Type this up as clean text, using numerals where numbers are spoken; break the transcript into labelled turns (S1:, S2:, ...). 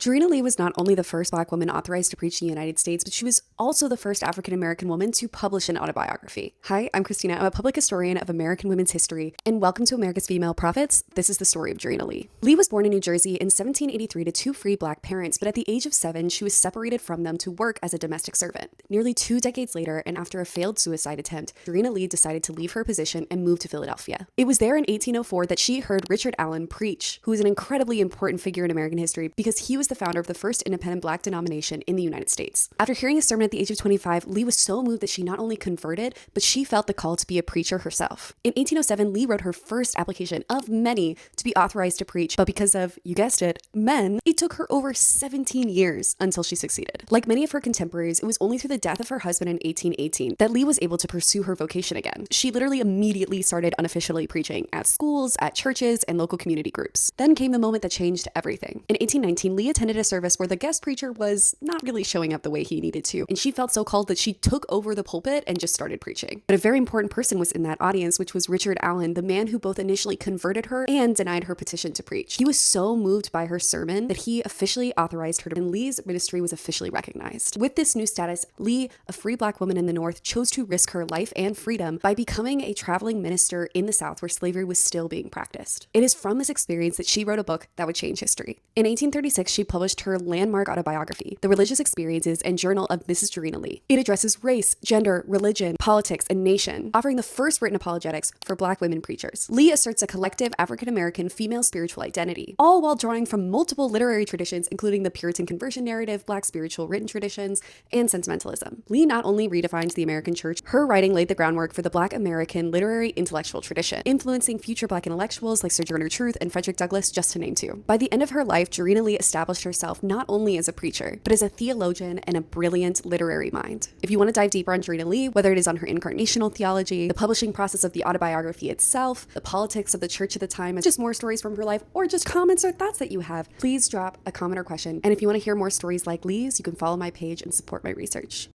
S1: Jarena Lee was not only the first Black woman authorized to preach in the United States, but she was also the first African-American woman to publish an autobiography. Hi, I'm Christina. I'm a public historian of American women's history, and welcome to America's Female Prophets. This is the story of Jarena Lee. Lee was born in New Jersey in 1783 to two free Black parents, but at the age of 7, she was separated from them to work as a domestic servant. Nearly 2 decades later, and after a failed suicide attempt, Jarena Lee decided to leave her position and move to Philadelphia. It was there in 1804 that she heard Richard Allen preach, who was an incredibly important figure in American history because he was the founder of the first independent Black denomination in the United States. After hearing his sermon at the age of 25, Lee was so moved that she not only converted, but she felt the call to be a preacher herself. In 1807, Lee wrote her first application of many to be authorized to preach, but because of, you guessed it, men, it took her over 17 years until she succeeded. Like many of her contemporaries, it was only through the death of her husband in 1818 that Lee was able to pursue her vocation again. She literally immediately started unofficially preaching at schools, at churches, and local community groups. Then came the moment that changed everything. In 1819, Lee attended a service where the guest preacher was not really showing up the way he needed to, and she felt so called that she took over the pulpit and just started preaching. But a very important person was in that audience, which was Richard Allen, the man who both initially converted her and denied her petition to preach. He was so moved by her sermon that he officially authorized her, and Lee's ministry was officially recognized. With this new status, Lee, a free Black woman in the North, chose to risk her life and freedom by becoming a traveling minister in the South where slavery was still being practiced. It is from this experience that she wrote a book that would change history. In 1836, she published her landmark autobiography, The Religious Experiences and Journal of Mrs. Jarena Lee. It addresses race, gender, religion, politics, and nation, offering the first written apologetics for Black women preachers. Lee asserts a collective African-American female spiritual identity, all while drawing from multiple literary traditions, including the Puritan conversion narrative, Black spiritual written traditions, and sentimentalism. Lee not only redefined the American church, her writing laid the groundwork for the Black American literary intellectual tradition, influencing future Black intellectuals like Sojourner Truth and Frederick Douglass, just to name two. By the end of her life, Jarena Lee established herself not only as a preacher, but as a theologian and a brilliant literary mind. If you want to dive deeper on Jarena Lee, whether it is on her incarnational theology, the publishing process of the autobiography itself, the politics of the church at the time, and just more stories from her life, or just comments or thoughts that you have, please drop a comment or question. And if you want to hear more stories like Lee's, you can follow my page and support my research.